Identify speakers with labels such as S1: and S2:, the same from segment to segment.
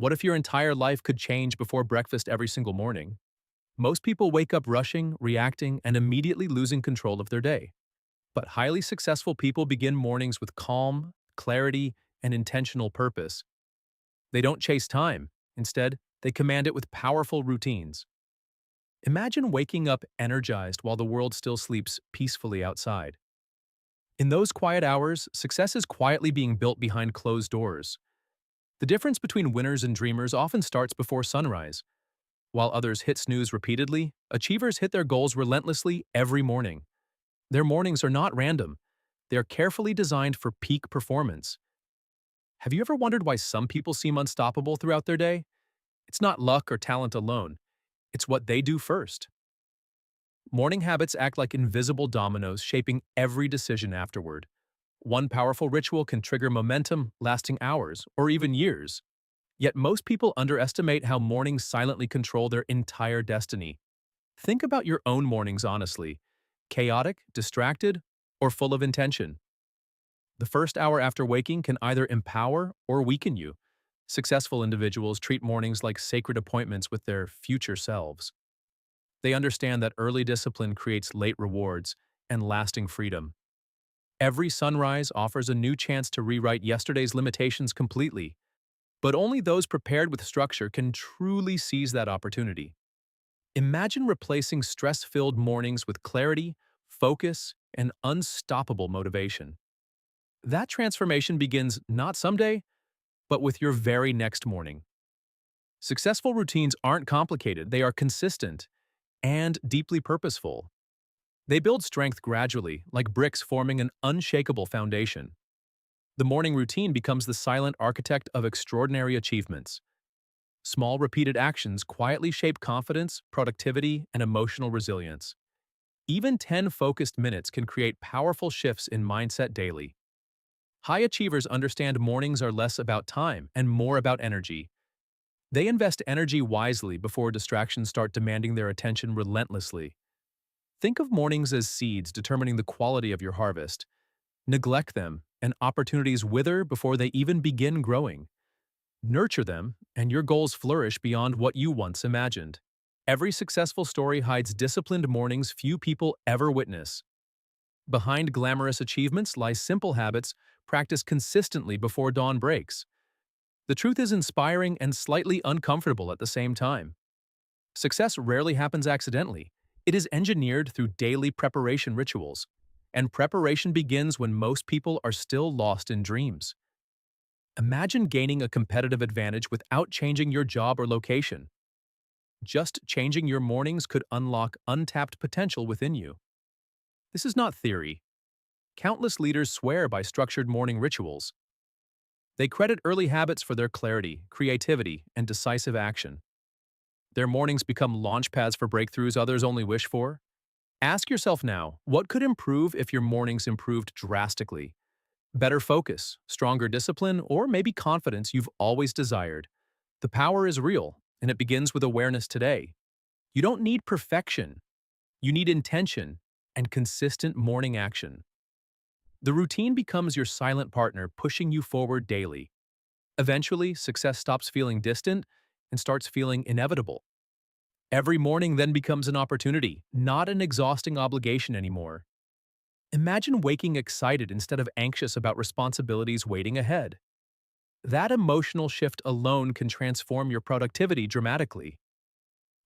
S1: What if your entire life could change before breakfast every single morning? Most people wake up rushing, reacting, and immediately losing control of their day. But highly successful people begin mornings with calm, clarity, and intentional purpose. They don't chase time. Instead, they command it with powerful routines. Imagine waking up energized while the world still sleeps peacefully outside. In those quiet hours, success is quietly being built behind closed doors. The difference between winners and dreamers often starts before sunrise. While others hit snooze repeatedly, achievers hit their goals relentlessly every morning. Their mornings are not random. They are carefully designed for peak performance. Have you ever wondered why some people seem unstoppable throughout their day? It's not luck or talent alone. It's what they do first. Morning habits act like invisible dominoes shaping every decision afterward. One powerful ritual can trigger momentum lasting hours or even years. Yet most people underestimate how mornings silently control their entire destiny. Think about your own mornings honestly. Chaotic, distracted, or full of intention? The first hour after waking can either empower or weaken you. Successful individuals treat mornings like sacred appointments with their future selves. They understand that early discipline creates late rewards and lasting freedom. Every sunrise offers a new chance to rewrite yesterday's limitations completely, but only those prepared with structure can truly seize that opportunity. Imagine replacing stress-filled mornings with clarity, focus, and unstoppable motivation. That transformation begins not someday, but with your very next morning. Successful routines aren't complicated, they are consistent and deeply purposeful. They build strength gradually, like bricks forming an unshakable foundation. The morning routine becomes the silent architect of extraordinary achievements. Small repeated actions quietly shape confidence, productivity, and emotional resilience. Even 10 focused minutes can create powerful shifts in mindset daily. High achievers understand mornings are less about time and more about energy. They invest energy wisely before distractions start demanding their attention relentlessly. Think of mornings as seeds determining the quality of your harvest. Neglect them, and opportunities wither before they even begin growing. Nurture them, and your goals flourish beyond what you once imagined. Every successful story hides disciplined mornings few people ever witness. Behind glamorous achievements lie simple habits practiced consistently before dawn breaks. The truth is inspiring and slightly uncomfortable at the same time. Success rarely happens accidentally. It is engineered through daily preparation rituals. And preparation begins when most people are still lost in dreams. Imagine gaining a competitive advantage without changing your job or location. Just changing your mornings could unlock untapped potential within you. This is not theory. Countless leaders swear by structured morning rituals. They credit early habits for their clarity, creativity, and decisive action. Their mornings become launchpads for breakthroughs others only wish for. Ask yourself now, what could improve if your mornings improved drastically? Better focus, stronger discipline, or maybe confidence you've always desired. The power is real, and it begins with awareness today. You don't need perfection. You need intention and consistent morning action. The routine becomes your silent partner pushing you forward daily. Eventually, success stops feeling distant and starts feeling inevitable. Every morning then becomes an opportunity, not an exhausting obligation anymore. Imagine waking excited instead of anxious about responsibilities waiting ahead. That emotional shift alone can transform your productivity dramatically.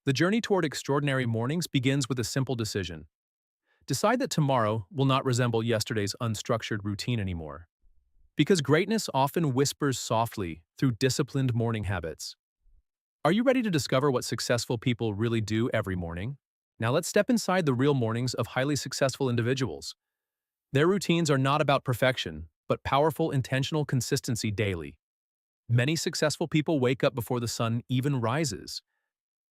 S1: The journey toward extraordinary mornings begins with a simple decision. Decide that tomorrow will not resemble yesterday's unstructured routine anymore. Because greatness often whispers softly through disciplined morning habits. Are you ready to discover what successful people really do every morning? Now let's step inside the real mornings of highly successful individuals. Their routines are not about perfection, but powerful intentional consistency daily. Many successful people wake up before the sun even rises.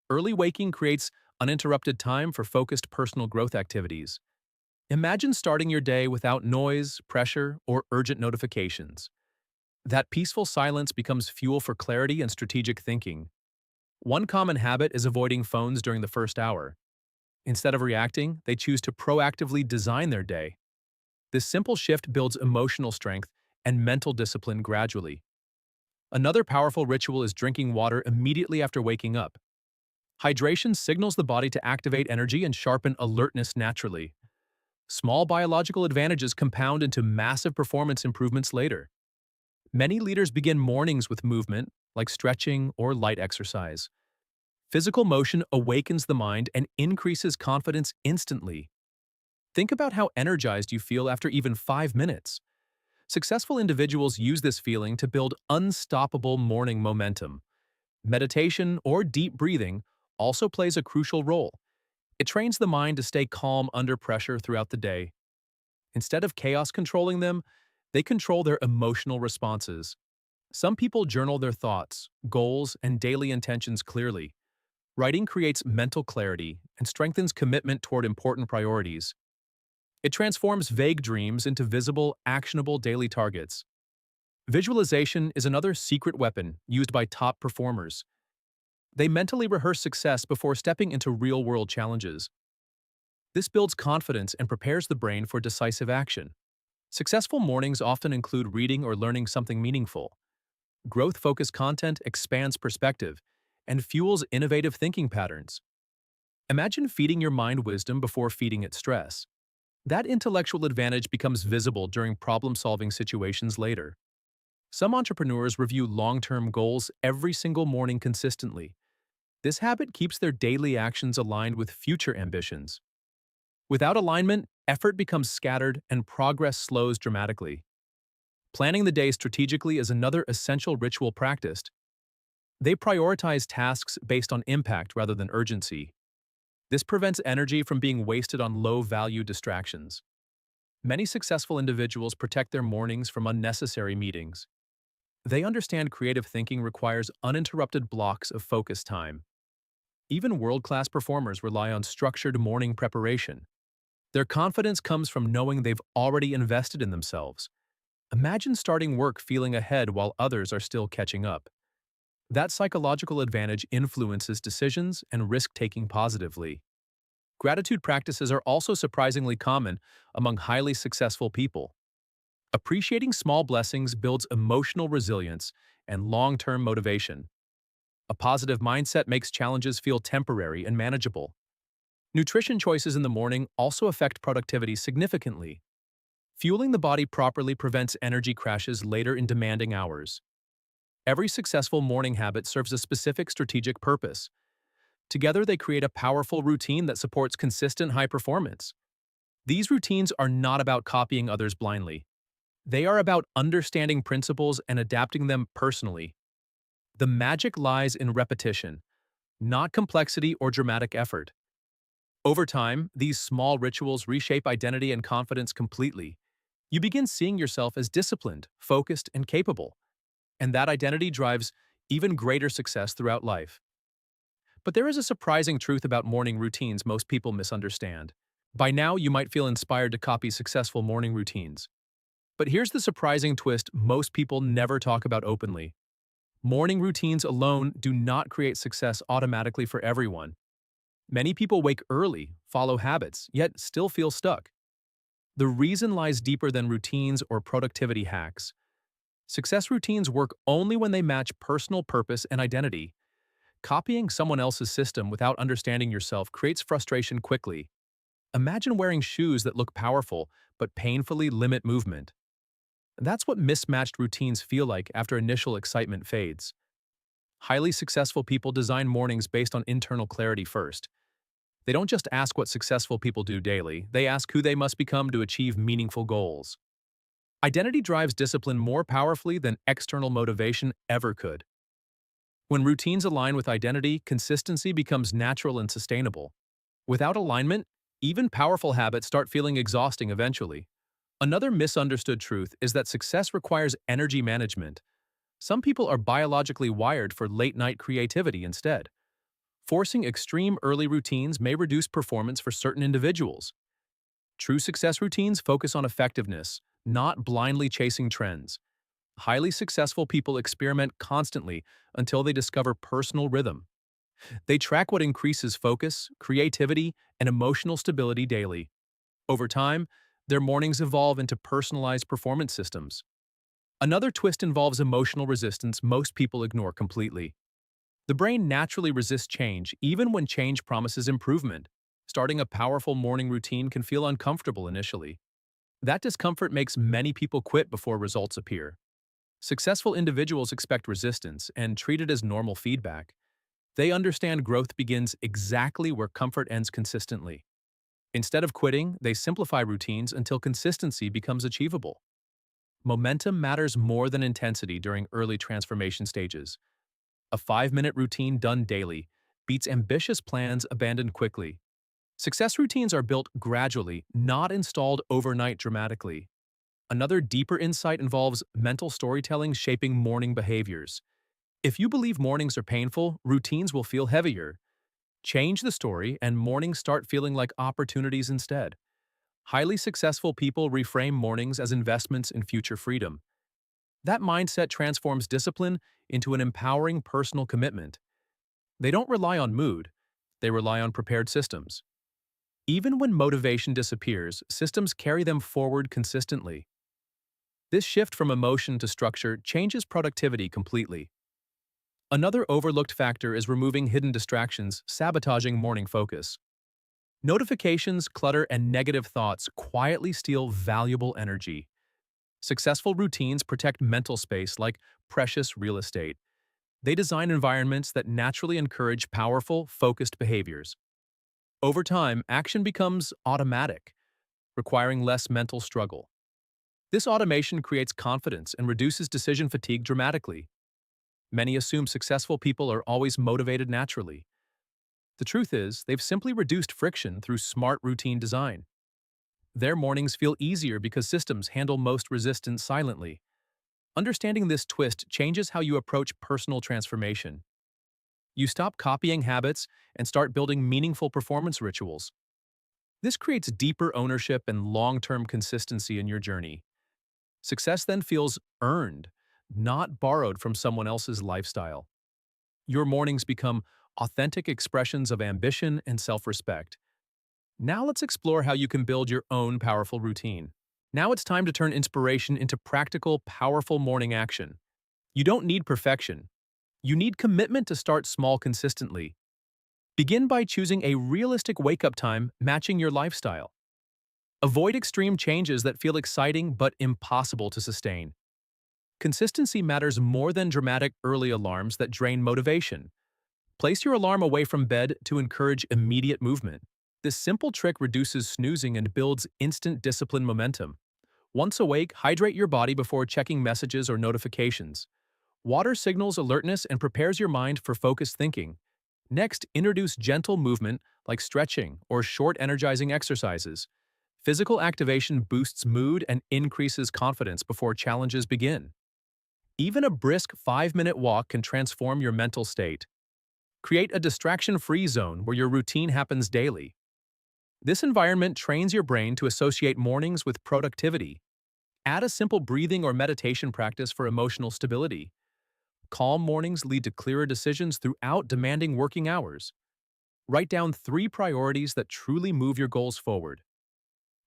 S1: Early waking creates uninterrupted time for focused personal growth activities. Imagine starting your day without noise, pressure, or urgent notifications. That peaceful silence becomes fuel for clarity and strategic thinking. One common habit is avoiding phones during the first hour. Instead of reacting, they choose to proactively design their day. This simple shift builds emotional strength and mental discipline gradually. Another powerful ritual is drinking water immediately after waking up. Hydration signals the body to activate energy and sharpen alertness naturally. Small biological advantages compound into massive performance improvements later. Many leaders begin mornings with movement, like stretching or light exercise. Physical motion awakens the mind and increases confidence instantly. Think about how energized you feel after even 5 minutes. Successful individuals use this feeling to build unstoppable morning momentum. Meditation or deep breathing also plays a crucial role. It trains the mind to stay calm under pressure throughout the day. Instead of chaos controlling them, they control their emotional responses. Some people journal their thoughts, goals, and daily intentions clearly. Writing creates mental clarity and strengthens commitment toward important priorities. It transforms vague dreams into visible, actionable daily targets. Visualization is another secret weapon used by top performers. They mentally rehearse success before stepping into real-world challenges. This builds confidence and prepares the brain for decisive action. Successful mornings often include reading or learning something meaningful. Growth-focused content expands perspective and fuels innovative thinking patterns. Imagine feeding your mind wisdom before feeding it stress. That intellectual advantage becomes visible during problem-solving situations later. Some entrepreneurs review long-term goals every single morning consistently. This habit keeps their daily actions aligned with future ambitions. Without alignment, effort becomes scattered and progress slows dramatically. Planning the day strategically is another essential ritual practiced. They prioritize tasks based on impact rather than urgency. This prevents energy from being wasted on low-value distractions. Many successful individuals protect their mornings from unnecessary meetings. They understand creative thinking requires uninterrupted blocks of focus time. Even world-class performers rely on structured morning preparation. Their confidence comes from knowing they've already invested in themselves. Imagine starting work feeling ahead while others are still catching up. That psychological advantage influences decisions and risk-taking positively. Gratitude practices are also surprisingly common among highly successful people. Appreciating small blessings builds emotional resilience and long-term motivation. A positive mindset makes challenges feel temporary and manageable. Nutrition choices in the morning also affect productivity significantly. Fueling the body properly prevents energy crashes later in demanding hours. Every successful morning habit serves a specific strategic purpose. Together, they create a powerful routine that supports consistent high performance. These routines are not about copying others blindly. They are about understanding principles and adapting them personally. The magic lies in repetition, not complexity or dramatic effort. Over time, these small rituals reshape identity and confidence completely. You begin seeing yourself as disciplined, focused, and capable, and that identity drives even greater success throughout life. But there is a surprising truth about morning routines most people misunderstand. By now, you might feel inspired to copy successful morning routines. But here's the surprising twist most people never talk about openly. Morning routines alone do not create success automatically for everyone. Many people wake early, follow habits, yet still feel stuck. The reason lies deeper than routines or productivity hacks. Success routines work only when they match personal purpose and identity. Copying someone else's system without understanding yourself creates frustration quickly. Imagine wearing shoes that look powerful but painfully limit movement. That's what mismatched routines feel like after initial excitement fades. Highly successful people design mornings based on internal clarity first. They don't just ask what successful people do daily, they ask who they must become to achieve meaningful goals. Identity drives discipline more powerfully than external motivation ever could. When routines align with identity, consistency becomes natural and sustainable. Without alignment, even powerful habits start feeling exhausting eventually. Another misunderstood truth is that success requires energy management. Some people are biologically wired for late-night creativity instead. Forcing extreme early routines may reduce performance for certain individuals. True success routines focus on effectiveness, not blindly chasing trends. Highly successful people experiment constantly until they discover personal rhythm. They track what increases focus, creativity, and emotional stability daily. Over time, their mornings evolve into personalized performance systems. Another twist involves emotional resistance most people ignore completely. The brain naturally resists change, even when change promises improvement. Starting a powerful morning routine can feel uncomfortable initially. That discomfort makes many people quit before results appear. Successful individuals expect resistance and treat it as normal feedback. They understand growth begins exactly where comfort ends consistently. Instead of quitting, they simplify routines until consistency becomes achievable. Momentum matters more than intensity during early transformation stages. A 5-minute routine done daily beats ambitious plans abandoned quickly. Success routines are built gradually, not installed overnight dramatically. Another deeper insight involves mental storytelling shaping morning behaviors. If you believe mornings are painful, routines will feel heavier. Change the story, and mornings start feeling like opportunities instead. Highly successful people reframe mornings as investments in future freedom. That mindset transforms discipline into an empowering personal commitment. They don't rely on mood, they rely on prepared systems. Even when motivation disappears, systems carry them forward consistently. This shift from emotion to structure changes productivity completely. Another overlooked factor is removing hidden distractions, sabotaging morning focus. Notifications, clutter, and negative thoughts quietly steal valuable energy. Successful routines protect mental space like precious real estate. They design environments that naturally encourage powerful, focused behaviors. Over time, action becomes automatic, requiring less mental struggle. This automation creates confidence and reduces decision fatigue dramatically. Many assume successful people are always motivated naturally. The truth is, they've simply reduced friction through smart routine design. Their mornings feel easier because systems handle most resistance silently. Understanding this twist changes how you approach personal transformation. You stop copying habits and start building meaningful performance rituals. This creates deeper ownership and long-term consistency in your journey. Success then feels earned, not borrowed from someone else's lifestyle. Your mornings become authentic expressions of ambition and self-respect. Now let's explore how you can build your own powerful routine. Now it's time to turn inspiration into practical, powerful morning action. You don't need perfection. You need commitment to start small consistently. Begin by choosing a realistic wake-up time matching your lifestyle. Avoid extreme changes that feel exciting but impossible to sustain. Consistency matters more than dramatic early alarms that drain motivation. Place your alarm away from bed to encourage immediate movement. This simple trick reduces snoozing and builds instant discipline momentum. Once awake, hydrate your body before checking messages or notifications. Water signals alertness and prepares your mind for focused thinking. Next, introduce gentle movement like stretching or short energizing exercises. Physical activation boosts mood and increases confidence before challenges begin. Even a brisk 5-minute walk can transform your mental state. Create a distraction-free zone where your routine happens daily. This environment trains your brain to associate mornings with productivity. Add a simple breathing or meditation practice for emotional stability. Calm mornings lead to clearer decisions throughout demanding working hours. Write down 3 priorities that truly move your goals forward.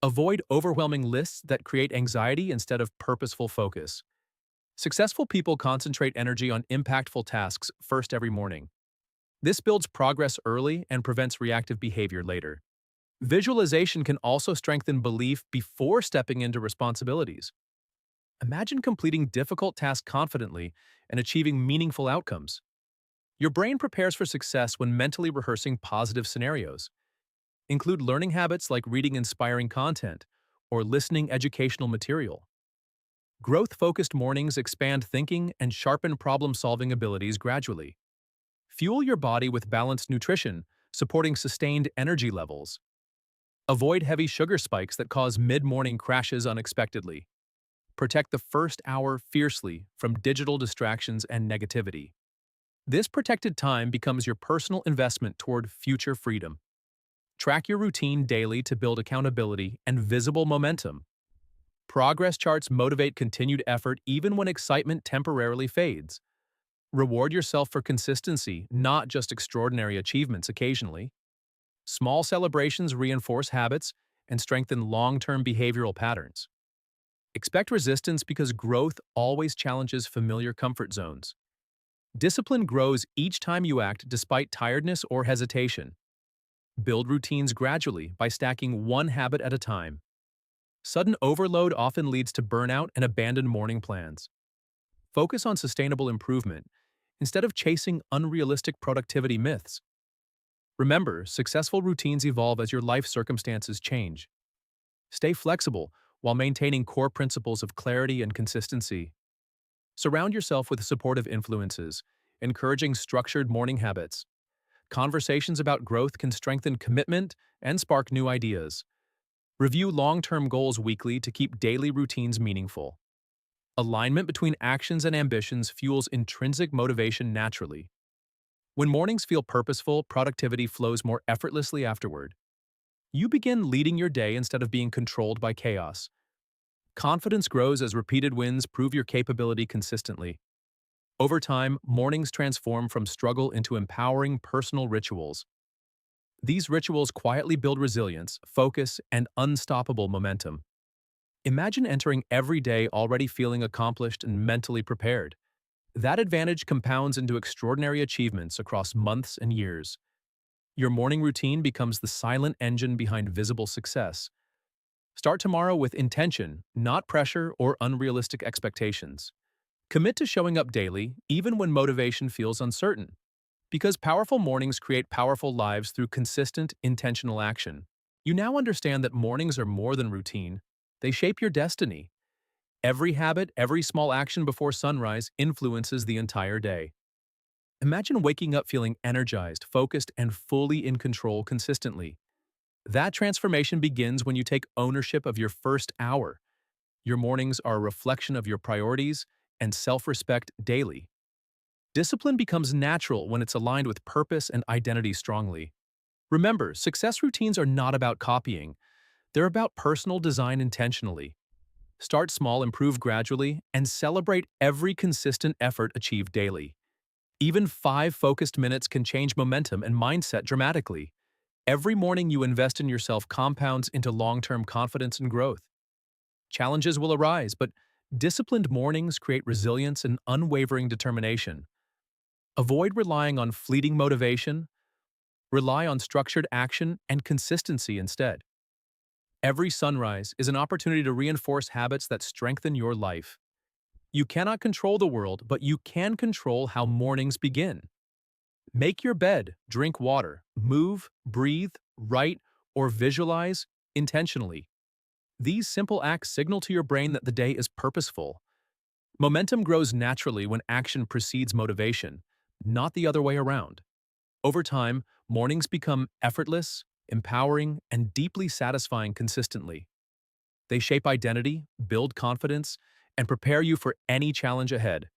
S1: Avoid overwhelming lists that create anxiety instead of purposeful focus. Successful people concentrate energy on impactful tasks first every morning. This builds progress early and prevents reactive behavior later. Visualization can also strengthen belief before stepping into responsibilities. Imagine completing difficult tasks confidently and achieving meaningful outcomes. Your brain prepares for success when mentally rehearsing positive scenarios. Include learning habits like reading inspiring content or listening educational material. Growth-focused mornings expand thinking and sharpen problem-solving abilities gradually. Fuel your body with balanced nutrition, supporting sustained energy levels. Avoid heavy sugar spikes that cause mid-morning crashes unexpectedly. Protect the first hour fiercely from digital distractions and negativity. This protected time becomes your personal investment toward future freedom. Track your routine daily to build accountability and visible momentum. Progress charts motivate continued effort even when excitement temporarily fades. Reward yourself for consistency, not just extraordinary achievements occasionally. Small celebrations reinforce habits and strengthen long-term behavioral patterns. Expect resistance because growth always challenges familiar comfort zones. Discipline grows each time you act despite tiredness or hesitation. Build routines gradually by stacking one habit at a time. Sudden overload often leads to burnout and abandoned morning plans. Focus on sustainable improvement instead of chasing unrealistic productivity myths. Remember, successful routines evolve as your life circumstances change. Stay flexible while maintaining core principles of clarity and consistency. Surround yourself with supportive influences, encouraging structured morning habits. Conversations about growth can strengthen commitment and spark new ideas. Review long-term goals weekly to keep daily routines meaningful. Alignment between actions and ambitions fuels intrinsic motivation naturally. When mornings feel purposeful, productivity flows more effortlessly afterward. You begin leading your day instead of being controlled by chaos. Confidence grows as repeated wins prove your capability consistently. Over time, mornings transform from struggle into empowering personal rituals. These rituals quietly build resilience, focus, and unstoppable momentum. Imagine entering every day already feeling accomplished and mentally prepared. That advantage compounds into extraordinary achievements across months and years. Your morning routine becomes the silent engine behind visible success. Start tomorrow with intention, not pressure or unrealistic expectations. Commit to showing up daily, even when motivation feels uncertain. Because powerful mornings create powerful lives through consistent, intentional action. You now understand that mornings are more than routine. They shape your destiny. Every habit, every small action before sunrise influences the entire day. Imagine waking up feeling energized, focused, and fully in control consistently. That transformation begins when you take ownership of your first hour. Your mornings are a reflection of your priorities and self-respect daily. Discipline becomes natural when it's aligned with purpose and identity strongly. Remember, success routines are not about copying. They're about personal design intentionally. Start small, improve gradually, and celebrate every consistent effort achieved daily. Even 5 focused minutes can change momentum and mindset dramatically. Every morning you invest in yourself compounds into long-term confidence and growth. Challenges will arise, but disciplined mornings create resilience and unwavering determination. Avoid relying on fleeting motivation. Rely on structured action and consistency instead. Every sunrise is an opportunity to reinforce habits that strengthen your life. You cannot control the world, but you can control how mornings begin. Make your bed, drink water, move, breathe, write, or visualize intentionally. These simple acts signal to your brain that the day is purposeful. Momentum grows naturally when action precedes motivation, not the other way around. Over time, mornings become effortless, empowering, and deeply satisfying consistently. They shape identity, build confidence, and prepare you for any challenge ahead.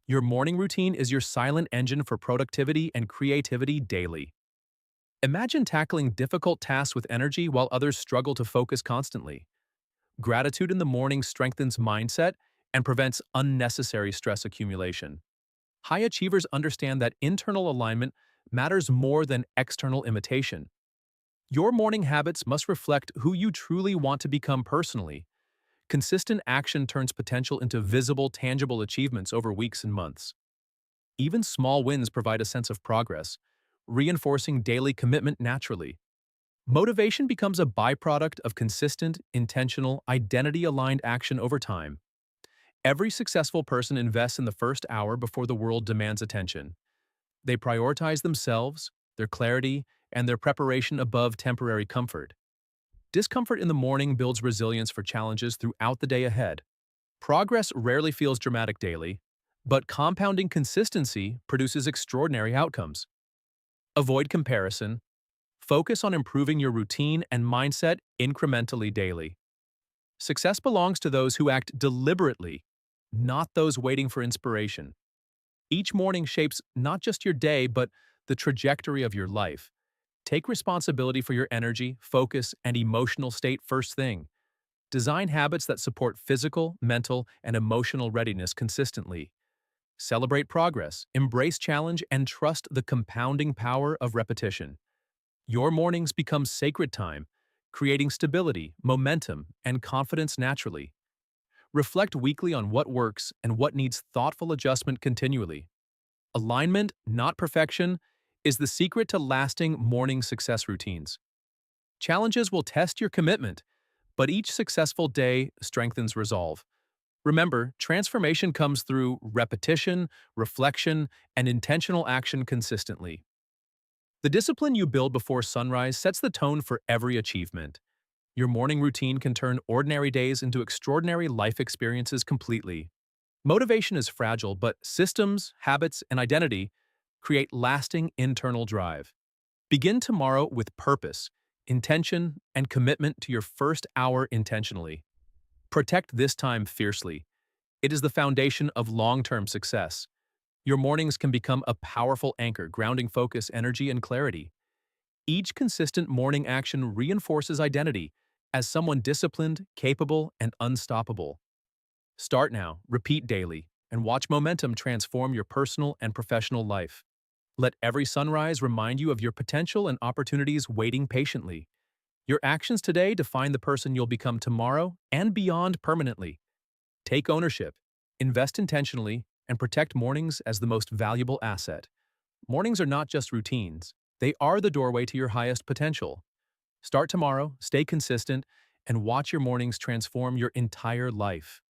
S1: Your morning routine is your silent engine for productivity and creativity daily. Imagine tackling difficult tasks with energy while others struggle to focus constantly. Gratitude in the morning strengthens mindset and prevents unnecessary stress accumulation. High achievers understand that internal alignment matters more than external imitation. Your morning habits must reflect who you truly want to become personally. Consistent action turns potential into visible, tangible achievements over weeks and months. Even small wins provide a sense of progress, reinforcing daily commitment naturally. Motivation becomes a byproduct of consistent, intentional, identity-aligned action over time. Every successful person invests in the first hour before the world demands attention. They prioritize themselves, their clarity, and their preparation above temporary comfort. Discomfort in the morning builds resilience for challenges throughout the day ahead. Progress rarely feels dramatic daily, but compounding consistency produces extraordinary outcomes. Avoid comparison. Focus on improving your routine and mindset incrementally daily. Success belongs to those who act deliberately, not those waiting for inspiration. Each morning shapes not just your day, but the trajectory of your life. Take responsibility for your energy, focus, and emotional state first thing. Design habits that support physical, mental, and emotional readiness consistently. Celebrate progress, embrace challenge, and trust the compounding power of repetition. Your mornings become sacred time, creating stability, momentum, and confidence naturally. Reflect weekly on what works and what needs thoughtful adjustment continually. Alignment, not perfection, is the secret to lasting morning success routines. Challenges will test your commitment, but each successful day strengthens resolve. Remember, transformation comes through repetition, reflection, and intentional action consistently. The discipline you build before sunrise sets the tone for every achievement. Your morning routine can turn ordinary days into extraordinary life experiences completely. Motivation is fragile, but systems, habits, and identity create lasting internal drive. Begin tomorrow with purpose, intention, and commitment to your first hour intentionally. Protect this time fiercely. It is the foundation of long-term success. Your mornings can become a powerful anchor, grounding focus, energy, and clarity. Each consistent morning action reinforces identity as someone disciplined, capable, and unstoppable. Start now, repeat daily, and watch momentum transform your personal and professional life. Let every sunrise remind you of your potential and opportunities waiting patiently. Your actions today define the person you'll become tomorrow and beyond permanently. Take ownership, invest intentionally, and protect mornings as the most valuable asset. Mornings are not just routines, they are the doorway to your highest potential. Start tomorrow, stay consistent, and watch your mornings transform your entire life.